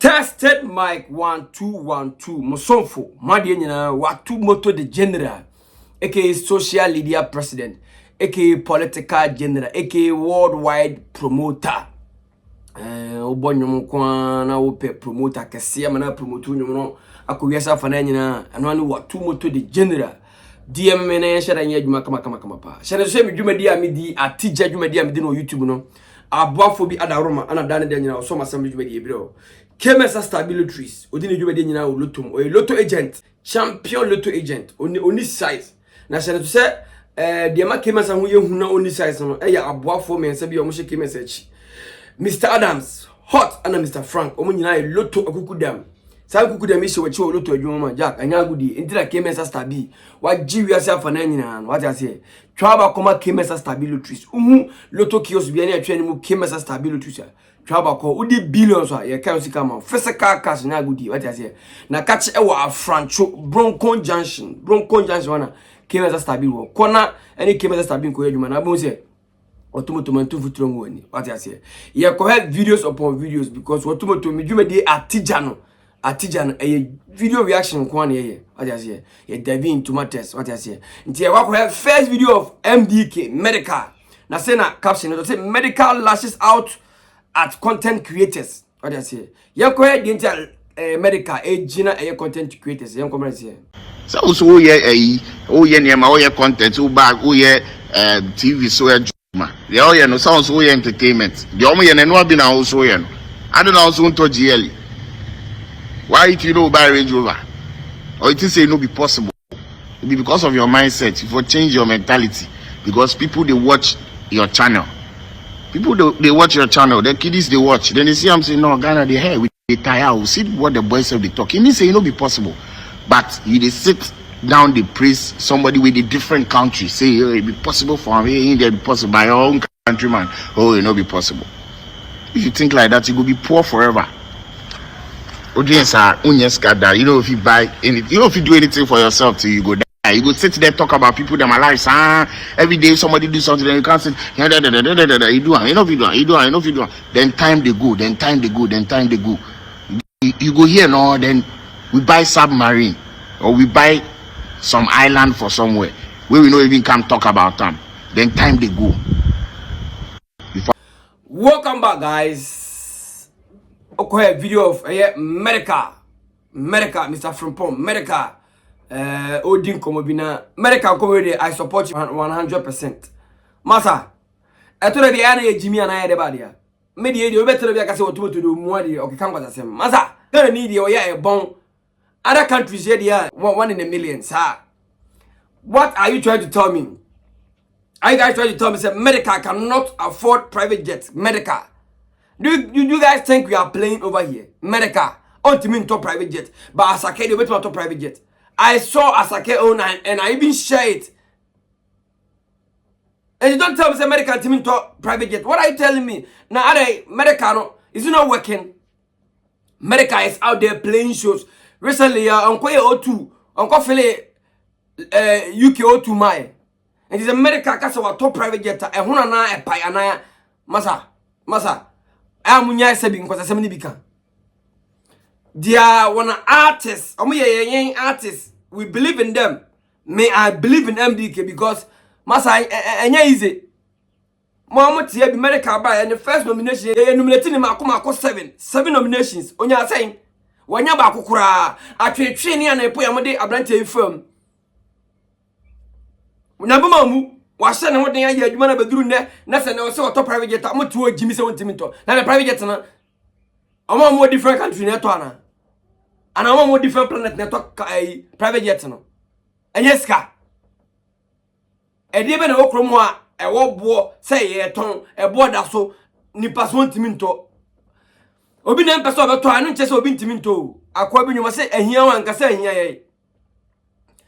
Tested mic 1212 Mosonfo Madi nyina watu moto the general aka social media president aka political general aka worldwide promoter obonyum kwa na wo promoter kese ama na promoter nyum no akowiasa fa na nyina ano ani watu moto the general DM me na shara nya adwuma kama pa shara so me dwuma di amedi atija dwuma di amedi no YouTube no aboafo bi adaroma ana dane de nyina so masam dwuma di ebiro Ps2 stabilities odini dwuma di nyina o lotom o lotto agent champion lotto agent oni size na shara to say de ma Ps2 ho yehu na oni size no ya aboafo me nsa bi o mo hye Ps2 achi Mr Adams hot ana Mr Frank o mo nyina e lotto akukudam sa kukudam ise wachi o lotto adwuma ma jack anya gudi intira Ps2 stabi wa jiwi ase afana nyina what I say twaba koma Ps2 stabilities lotto kios bi ani atwa ni mu Ps2 stabilities twaba ko udi billions a ye kan sika ma physical cash na gudi what I say na catch e wa afrancho bronco junction wana Ps2 stabil wo kona any Ps2 stabil ko adwuma na bo se otomotomantu futuro ngoni what I say ye ko have videos upon videos because otomoto medwuma di atijano a video reaction kwan ye what I say ye dive into matters what I say nti ye wako have first video of MDK medical na say na caption it say medical lashes out at content creators what I say ye ko have the medical gina content creators ye ko say so ye niam ye content o bag o ye TV so ma ye o ye no sounds o ye entertainment the omo ye no abi na o so ye no I don't know so to GL. Why if you know buy Range Rover? Or it is say no be possible. It be because of your mindset. If you change your mentality. Because people they watch your channel. People they watch your channel. The kiddies they watch. Then they see I'm saying no Ghana they hair with the tire. We see what the boys have they talk. It means say it no be possible. But you they sit down they praise somebody with a different country. Say oh, it be possible for me. India be possible by your own countryman. Oh it no be possible. If you think like that, you will be poor forever. Audience are unyeskada. You know if you buy anything, you know if you do anything for yourself till you go die. You go sit there talk about people that my lives. Every day somebody do something and you can't say you do. You know if you do. Then time they go. You go here no. Then we buy submarine or we buy some island for somewhere where we no even come talk about them. Then time they go. Welcome back, guys. Okay, video of America, Mr. Frimpong, America, Odin Komobina, America comedy. I support you 100%. Masa, I told you I Jimmy and I had about here. Maybe you better be a case to do more. Okay, come with the same. Masa, don't need you. Yeah, bon. Other countries here, one in a million, sir. What are you trying to tell me? Are you guys trying to tell me that America cannot afford private jets? America. Do you guys think we are playing over here? America. On to mean top private jet. But Asake, they wait for top private jet. I saw Asake own and I even share it. And you don't tell me that America to mean top private jet. What are you telling me? Now, America, is it not working? America is out there playing shows. Recently, Uncle O2, Uncle Philly, UK O2 Mai. And it's America because our top private jet. And who na a pioneer. Masa. Amunya sabi because asem ni bika. Dia one artists, young artists. We believe in them. May I believe in MDK because masa enya easy. Mo tie bi America ba and the first nomination nominating him akoma 7 nominations. Onya saying wanya ba akukura atwetwe ni anepo ya mode abrante film. Nyaboma mu wahye ne ho den aye adwuma na beduru ne na se ne so top private jet am to Jimmy se wontimi to na the private jet na omo different country ne to ana omo different planet ne to private jet no enyeska e die be na okromu a e wo bo se ye ton e bo da so nipa so wontimi to obi na mpese obeto anu nche se obi ntimi to akwa bi nyuma se ehia wan ka se ehia ye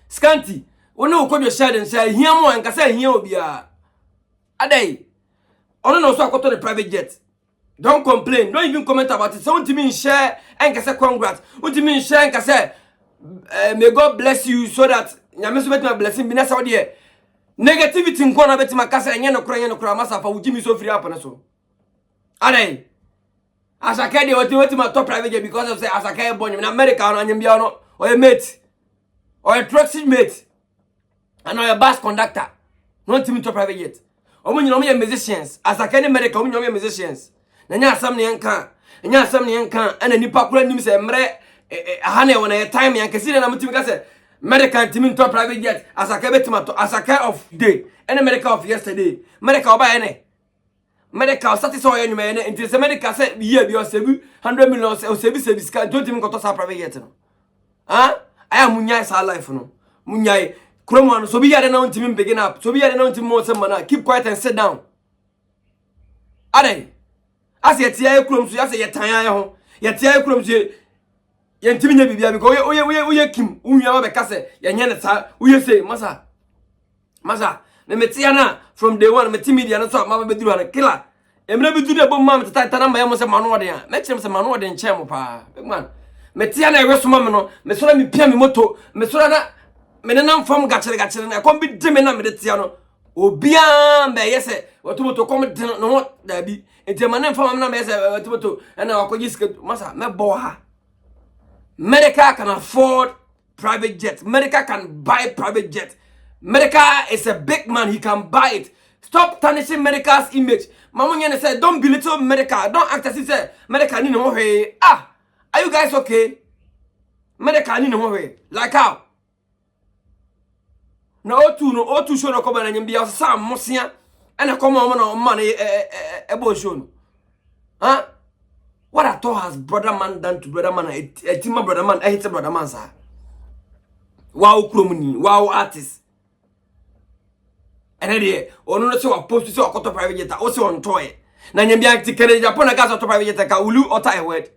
Scanty One Kwadwo Sheldon say here mo and kasa here obia. Adai. Ono no so akoto the private jet. Don't complain. Don't even comment about it. So want me share and kasa congrats. Want me share and kasa may God bless you so that nyame so betima blessing bi na sa ode negativity nko na betima kasa enye no kra masa fa wujimi so free up na so. Adai. Asake de wati my top private jet because of say Asake born in America on Anyambia no or a mate or a taxi mate and or a bus conductor. No team top private jet. Or when you know me musicians, Asake in America, when you know me musicians. Nanya some nyanka, and ya some nyanka, and a nipa kura nim say mre hane when a time yanka see na mutim say American team top private jet Asake betimato Asake of day and America of yesterday. America oba ene. Medical satisfy you man until the medical say year be 100 million or save scan don't even go to private yet no ah I am munyai sa life no munyai kromo so be yare na untimi begin up so be yare na untimi mo say man keep quiet and sit down ade as yet ya krom so ya say yetan ya ho yet ya krom so ye ntimi nya bibia because oye kim unwa be ka say ye nya ne sa oye say masa me metia na from day one meti media no so ma be duru na killer emre be duru e bom ma meta tata na ma yemo se manu ode a me kire se manu ode nche mo pa big man metia na ewe so ma me no me so na me pia me moto me so na me ne nam fam gachire na kom bi de me na me de tia no obia be yese wato moto kom de no da bi enti ma ne fam na me yese wato moto na wakoji ske masa me bo ha America can afford private jet. America can buy private jet. America is a big man, he can buy it. Stop tarnishing America's image. Mamunya said, don't belittle America. Don't act as if say America need no way. Ah, are you guys okay? America need no way. Like how? No O2 show no come and you be some mosia and a come on money ebo show. Huh? What I thought has brother man done to brother man a team of brother man, I hate brother man sir. Wow kromuni, wow artist. And then ono no se wa post se okoto private jet o se on toy na nyambia tikere Japan na gas to private jet ka ulu ota a word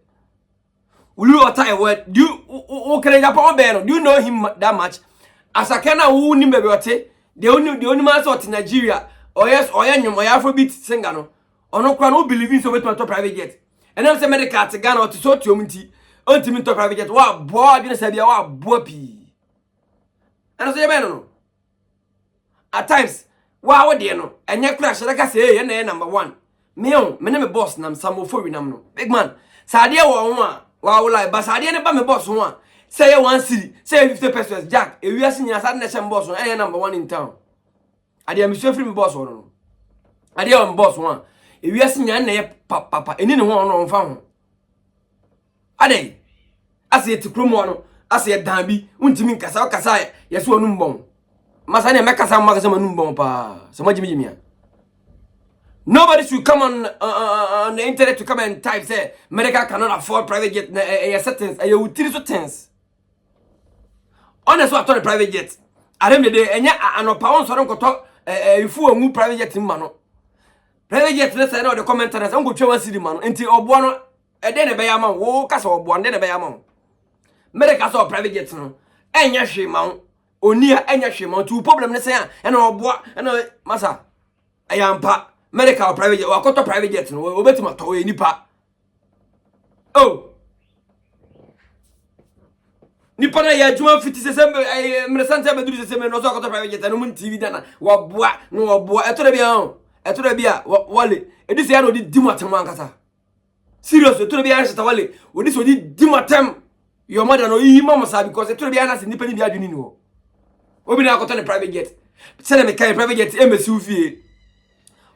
do you kere Japan be no do you know him that much Asake na wu ni bebe ote the only man so to Nigeria or yes or nyom or Afrobeat singer no ono kwa no believe in so beto to private jet and am say medical to Ghana to so to omunti ontimi to private jet wa boa bi na sabia wa boa pi and so you no at times wow de no enye crash like I say na number 1 me me boss nam samofo wi nam no big man sade wo ho a wow like but sade ne ba me boss ho a say 1 city say 50 pesos jack e wi asinya sade na shem boss no enye number 1 in town ade am so free me boss ho no ade am boss ho a e wi asinya na ye papa eni ne ho no mfa ho ade ase ti kromo no ase dan bi untimi nkasa yeso onu mbon Masanya mekasa magasa manumbon pa. Sama jimi. Nobody should come on the internet to come and type say America cannot afford private jet a sentence a utility tense. Honestly, I thought private jet. I remember the enya anopa on so don koto ifu omu private jet ma no. Private jet na say no the commenters on go twa city ma no. Enti obo no e de ne be ya ma wo kasa obo de ne be ya ma. America so private jet no. Enya hwe ma Onia enya hwema tu problem ne say na oboa na masa ayampa medical private jet wakoto private jet no obetima to we nipa nipa na ya juma fiti sesembe mresante be duru sesembe no so wakoto private jet no mun tv dana waboa no waboa eto da bia wale edisi ya no di dimatem ankasa serious eto da bia ya wale odisi odi dimatem your mother no yi mama sa because eto da bia na se nipa ni bia duni ni ho Obi na akoto ne private jet. Say me kai private jet emesi ufie.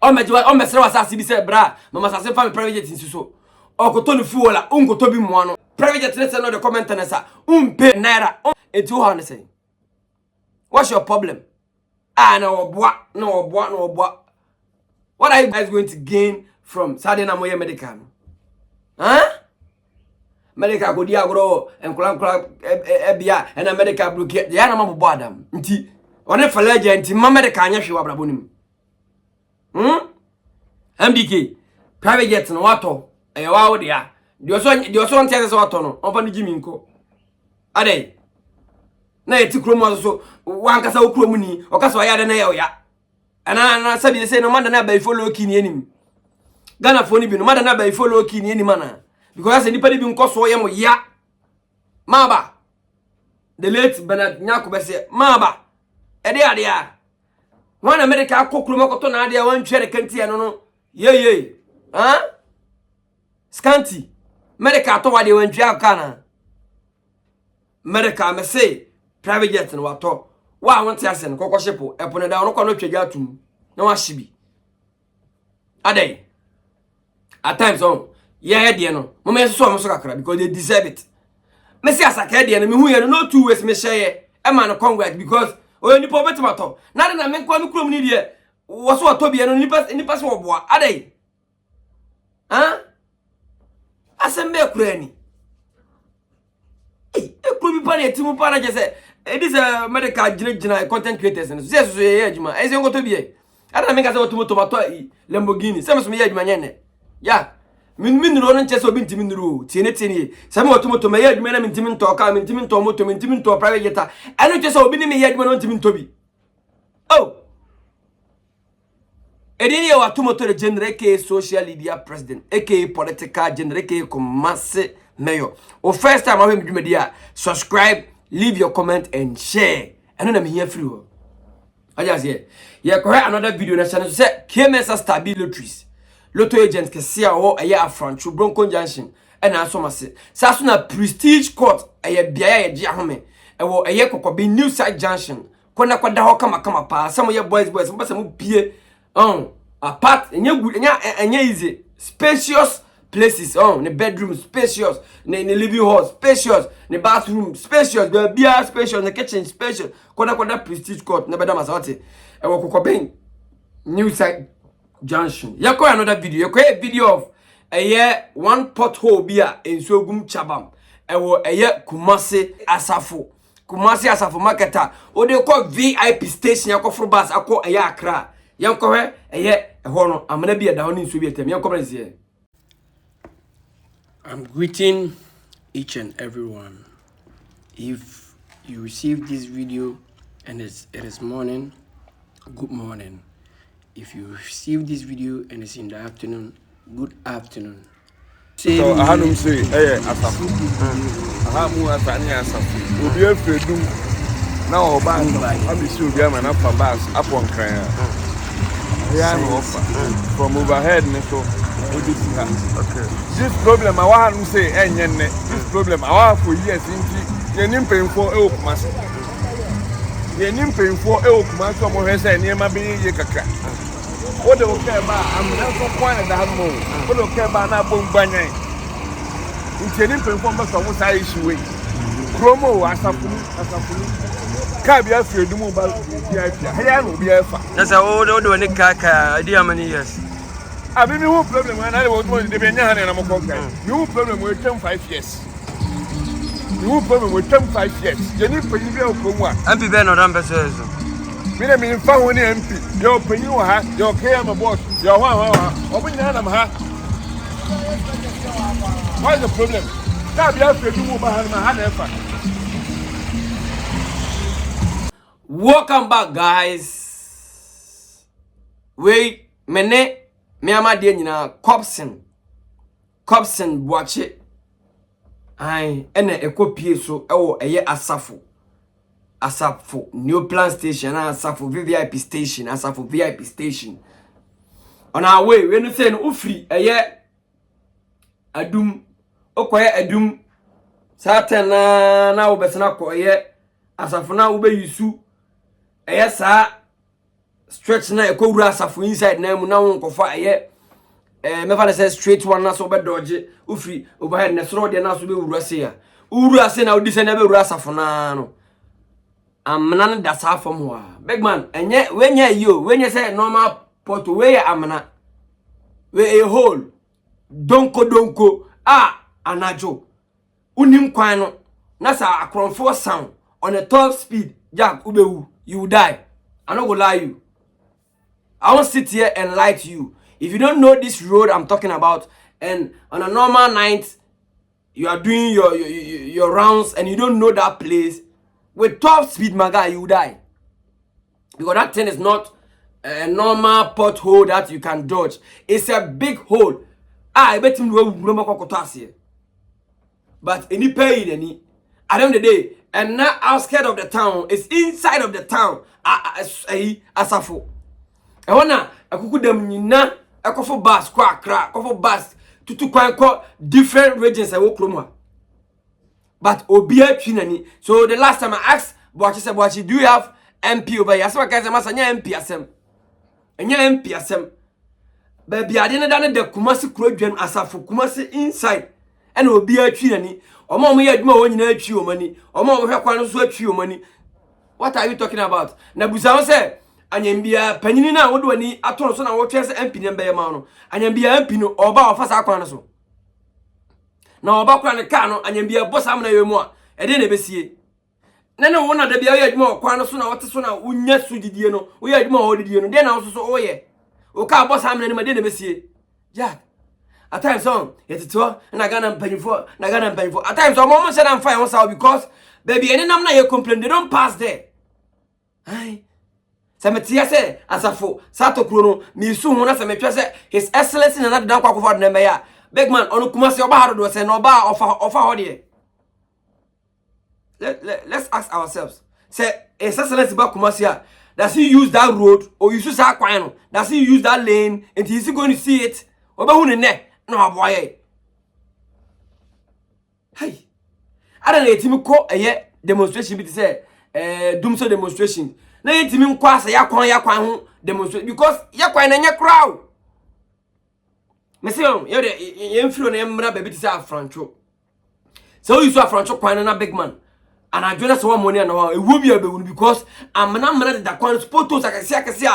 O mesere wasase bi say bra, mama sase fa me private jet nsuso. Okoto ne fu wala, unkoto bi mo ano. Private jet say no the comment na sa. Umpe naira. Eti ho ne say. What's your problem? Ah na oboa. What are you guys going to gain from Saturday na moye medical? Huh? Medical go dia agro enkula ebia na medical block ya na mabobo adam nti one falaje nti ma medical anya hwe wabrabo nim MDK private jet no wato wa wo dia de oso ntese wato no opa ni jimi nko ade na eti kromo so wankasa wo kromo ni okasa ya de na ya ana sabi se no manda na ba follow kini enim Ghana foni bi no manda na ba follow kini enim ana because I nipa bi nkoso ye mo ya maba the late Bernard Nyako be say maba e de ade a wan America kokuru makoto na ade a wan twere kanti no ye Scanty. Medical to what they went to Kana. Medical, me say, private jet and what to. Why want to send Coco Shepo, upon a down, no to no shibi. A day. At times, oh, yeah, dear, no, Mamma so much because they deserve it. Messi as a Canadian, and we are no 2 ways, Messia, a man of Congress because when you poverty matter. Not in a man called Crummedia was what Toby and any pass of war. A day. Huh? As a mere cranny. Hey, it could be funny, Timu Pana just said, it is a medical general content creators and says, as you go to be. I don't make us out to Lamborghini. Some of me, man. Yeah. Min ronan cheso binti min ru tini samo to me yad mena min timin to ka min timin to moto min timin to private jeta eno cheso bin me yad mena timin to bi oh edini wa to the general ke social media president aka political general ke Kumasi mayor o first time I will do media subscribe, leave your comment and share eno na me here free o aja say yeah correct another video na channel say KMS stabilities Lotto agent ke sia wo eye afranchu Bronco Junction e na asomase saso na Prestige Court eye bia ye gia home e wo eye kokobe New Side Junction kona kwada ho kama pa some ye boys mbasa mu pie apart enye easy spacious places ne bedroom spacious ne living hall spacious ne bathroom spacious bia spacious ne kitchen spacious kwada Prestige Court ne beda masawate e wo kokobe New Side Junction. Yako another video. Yako a video of a year one pothole beer in Sogum Chabam. Ewo a year Kumasi Asafo marketer. O de call VIP station. Yako for bus. Ako a year Accra. Yanko a year a horn. I'm gonna be a down in Soviet. Yanko here. I'm greeting each and everyone. If you receive this video and it is morning, good morning. If you receive this video and it's in the afternoon, good afternoon. So I had him say, hey, Asafu. I have more Asafu. We'll be able to do now. I'm sure we are an upper bass up on Crane. Yeah, no offer from overhead. Okay. This problem, I want to say, this problem, I want for years into the paying for elk mass. The paying for elk mass, someone has said, near my being Yakaka. What do you care about? I'm not so quiet that more. What do you care about now? Boom, bang. It's an performance of what I issue. Chromo, Asafu. Cabia, you do mobile. I will be a that's a old one. Idea many years. I mean, no problem when I was going to be a and I'm a conqueror. No problem with 5 years. No problem with 5 years. You need to be a Kuma. And be better than ambassadors. I mean, found one MP. Your opinion, your care, my boss, your one, open your hand. What is the problem? Now, you have to do more behind my hand. Welcome back, guys. Wait, me ama de nyina Cobson watch it. Ai ene ekopie so ewo eye Asafo New Plan Station and Asafo VIP Station, Asafo VIP Station. On our way, we no say no ufri eye adum okoye adum satana na obesena ko eye Asafo na ube yusu eye sa stretch na ekowura Asafo inside na mu na wonkofa eye me fa say straight one na so be dodge ufri overhead na soro de na so be wura se ya wura se na odi se na be wura Asafo na no amna da sa fam ho big man enye wenya yo wenya say normal pot we amna we a hole donko anajo unim kwan no na sa akronfo sound on a top speed jack ubewu you die. I no go lie you. I won't sit here and lie to you. If you don't know this road I'm talking about, and on a normal night you are doing your rounds and you don't know that place, with top speed, my guy, you die. Because that thing is not a normal pothole that you can dodge. It's a big hole. I bet him we but any paid any at the end of the day, and not outside of the town, it's inside of the town. Asafo. I wanna a kukudam nina a coffee bus, crack, coffee bus tutu kwan ko different regions I wo kromwa. But obia twinani. So the last time I asked Boachi said, Boachi, do you have MP over here? I said, nya MP asem. Enya MP asem. Baby, I didn't done the Kumasi Kwadwo Asafo Kumasi inside. And obia twinani. Omo mo yaduma wo nyina atwi o mani. Omo wo hwe kwan so atwi o mani. What are you talking about? Na busa say anyambia panyini na wo do ani atoro so na wo twese MP ne mbe ma no. Anyambia MP no oba ofa sa kwan so. Na oba kura ne ka no anyambia bosa am na yemu a e de na besie. Na ne wo na da bia wo adwuma kwan so na wote so na unya su didie no. Wo adwuma ho didie no. De na wo so wo ye. O ka bosa am na ne ma de na besie. Jack. At times on yetito na Ghana mpanyifo na Ghana mpanyifo. At times on mama said I'm fine once because baby any nam na you complain they don't pass there. Ai. Sametia say asafo sato kuro no mi su ho na sametwa say his excellency na dan kwa kofa na me ya. Big man onu Kumasi oba haro do say no oba ofa ho de. Let's ask ourselves. Say his excellency ba Kumasi a does he use that road or use that kwan no? Does he use that lane and is he going to see it? Oba hu ne ne no boy. Hey. I don't know etimi ko demonstration bi say dumso demonstration. Na etimi nkwa asa yakwan ho demonstration because yakwan na nya crowd. Me say ye mfiro na yemra baby say afrancho. So you so afrancho kwan na big man. And I join us one money and it will be able because I'm not that kwan photos I can see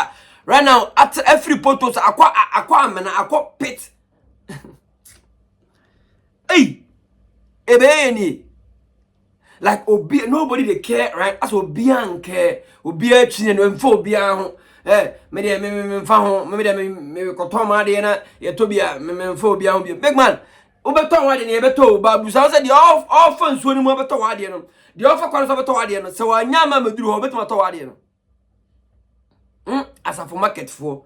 right now after every photos aqua pit. Hey, ebe like obi nobody they care, right? As obi an care, obi a chine no mfo obi an ho. Me de me mfa ho, me de me koton ma de na ye to bia me mfo obi an ho. Big man, obeton wa de na ye beto ba busa say the all fun so ni mo beto wa de no. The offer kwano so beto wa de no. Se wa nya ma meduru ho beto to wa de no. Asafo market for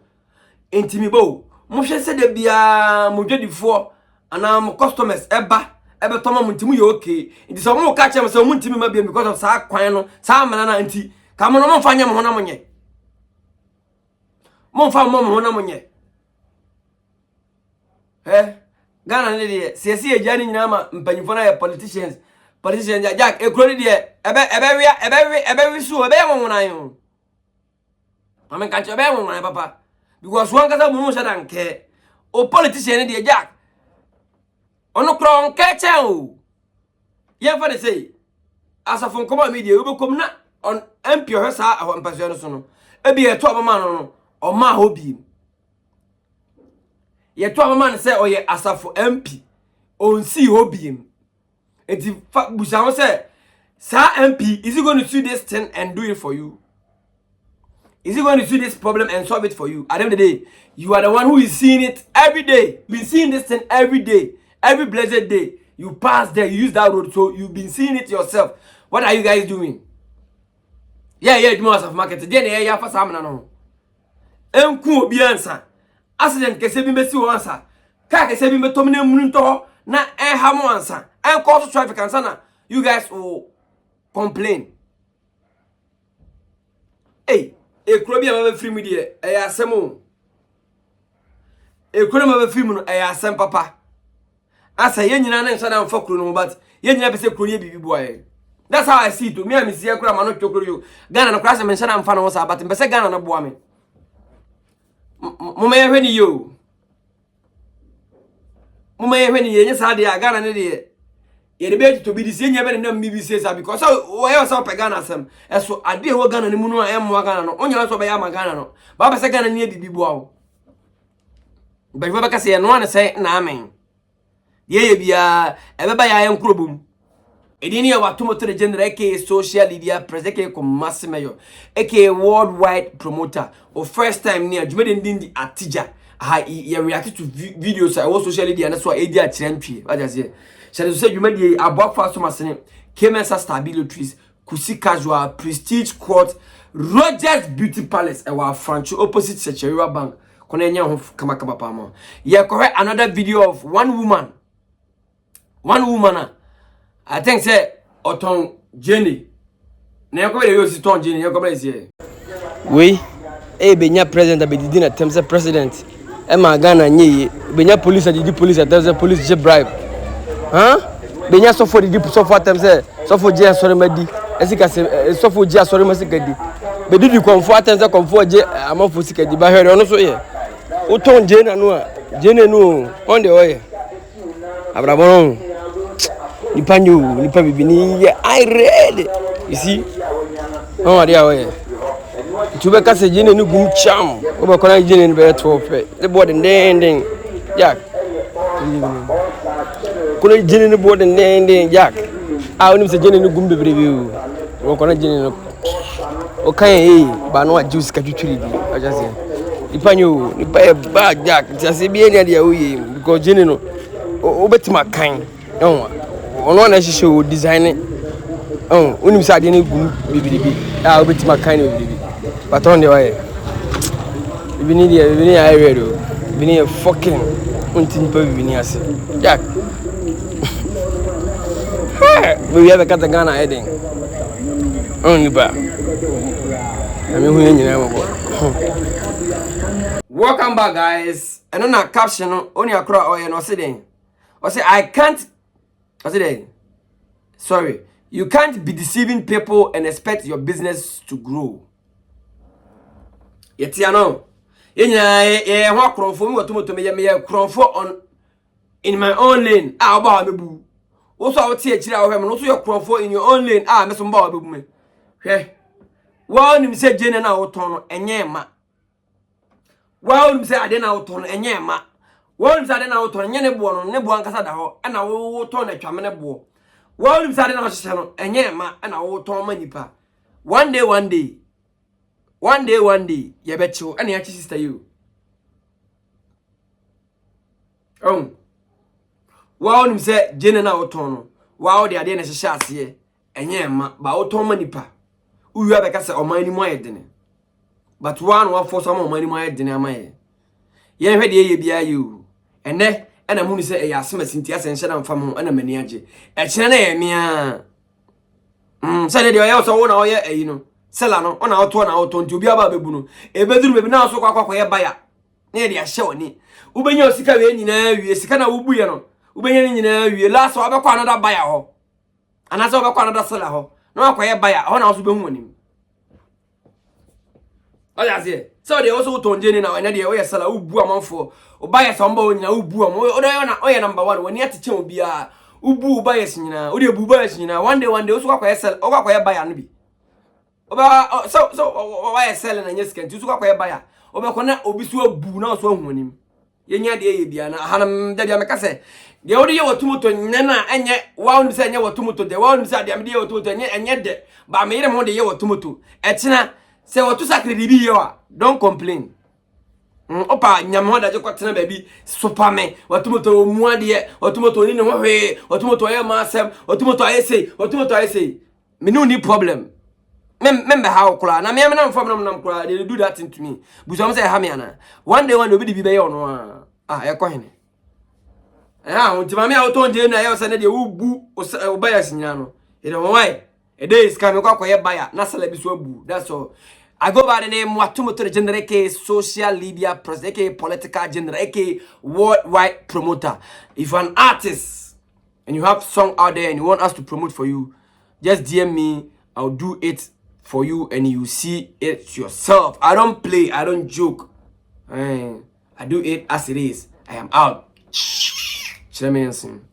intimi bo. Mo hwe se de bia mo dwedifo ana mo customers eba toma mo ntimu ye okay. It is mo ka chem se mo ntimi ma bia because of sa kwan no sa amana na nti ka mo no mo fanya mo na mo nye. Mo fa mo na mo nye. Ghana ne de siasi ejani nyina ma mpanyifo na politicians Jack ekroni de ebe wi su ebe wonwona yo. Amen kan che ebe wonwona papa because one kasa mo no shadan ke o politician de Jack ono kron ke chen o ye fa de say asafo nkoma media we bekom na on MP ho sa awampasua no so no ebi e to abama no o ma ho bi ye to abama no say o ye asafo MP on si ho bi enti busa say sa MP is he going to see this thing and do it for you? Is he going to see this problem and solve it for you? At the end of the day, you are the one who is seeing it every day. You've been seeing this thing every day. Every blessed day. You pass there, you use that road, so you've been seeing it yourself. What are you guys doing? Yeah, most of market. Then yeah, for some no. Enku obi ansa. Accident kese bi mesi wo ansa. Car kese bi metomne mununto na ha mo ansa. En cause traffic ansa na. You guys will complain. Hey, ekro bi am free media e asem o. Ekro ma be free mu no e asem papa. Asa ye nyina na nsa na mfakro no but ye nyina be se kro ye bibi boy. That's how I see it. Me am see ekro ma no chokro you. Ghana no class me nsa na mfa no sa but be se Ghana no boa me. Mo me hwe ni yo. Mo me hwe ni ye nya sa de Ghana ne de ye be to be this nya be na mbi say sa because we was up Ghana sam eso ade ho Ghana ni mu no em mo Ghana no onya so be ya ma Ghana no ba be se Ghana ni bibi boa wo be fa be ka se no an say na amen ye bia e be ba ya en krobum edini ya watu moto general aka social media president aka Kumasi mayor aka worldwide promoter or first time near jumede ndindi atija ya react to videos I was social media na so e dia kirantwie what just say Sheldon say jumede abofo so masene Kemensa stabilities Kusi casual prestige court Rogers beauty palace e wa Francho opposite Securiwa bank kona enya ho kama pa mo ye correct another video of one woman I think say Oton Jenny. Na yakobere yo si ton Jenny yakobere si. We benya president abedidi na temse president. Emma Ghana nye benya police adi police at the police je bribe benya so for the so for them say so for je asore madi esika se so for je asore masika di be di comfort them say comfort je amafo sika di ba hwere ono so ye uton je na no a je na no on the way abrabon nipa bibini ye I read you see oh dia way tube ka se jene ni gum cham o ba kona jene ni be to fe the board ndeng jack kona jene ni board ndeng jack a oni se jene ni gum bebre bi o kona jene no o kan ba no juice ka twitwiri di o just say ipanyo ni ba jack ti ase bi eni dia o ye because jene no o betima kan ono na hihye o design onim se ade ni gum bebre a o betima kan ni bebre but on the way we need I read we need a fucking untin pa we need ase jack we have a cat Ghana heading only ba I mean who nyina mo. Welcome back guys. And on a caption on your crowd or no say I can't sorry, you can't be deceiving people and expect your business to grow. Yetia no ye ho kronfo mi wotomoto me kronfo on in my own lane oba mebu wo so awoti akiri a wo hwem no so ye kronfo in your own lane me so mba obebu me hwe wa onim se jene na woton no enye ma wa onim se ade na woton no enye ma wa onim se ade na woton nye ne bo no ne bo ankasa da ho na wo woton na twame ne bo wa onim se ade na wo hye no enye ma na wo woton ma nipa one day ye becho and ya sister you wow nim say jene na woton no wow de ade na hye ase enye ma ba woton ma nipa uyu abeka say oman ni mo ayedene but one force oman ni mo ayedene amaye ye hwe de ye bia you ene na mu ni say e yasema sinti asenhye na mfa mo na mani age e kire na ye mia say de ye so wo na wo ye eyi no sela no ona oto na oto nti obi aba bebu no ebeduru bebi na so kwakwa ye baya na ye de ahye oni ubenya osika we nyina wie sika na wubu ye no ubenya nyina wie la so obekwa na da baya ho ana so obekwa na da sela ho na akwa ye baya ho na so behu oni oya se so de oso to nje ni na anya de we sela ubu amanfo obaya so mba onyina ubu am oye number 1 woni ateche obi a ubu baya sinyina odi ebu baya sinyina one day oso kwakwa ye sela okwa ye baya no bi oba so why selling na Scanty so kwa buyer oba na obi so abu na so ahuanim yenya de ye bia na hanam da bia meka se de odi ye watomoto nya na enye wa onu se enye watomoto de wa onu se ade am de ye watomoto enye de ba me yire mo de ye watomoto etina se watu sakre de bi ye wa don't complain opa nyam da je kwatena ba bi superman watomoto mu ade watomoto ni ne ho hwe watomoto ye ma asem watomoto ayese me no need problem. Member how kula na me am from nam kula they do that thing to me buso am say ha me ana one day obi di bi be yo no e ko hene unti ma me auto nje na ye say na de ubu obaya sinya no e do why e dey is come kwa buyer na sala bi so abu that's all. I go by the name Watumoto General K social media president political general K worldwide promoter. If you're an artist and you have song out there and you want us to promote for you, just DM me, I'll do it for you and you see it yourself. I don't play, I don't joke. I do it as it is. I am out. Shall I mention?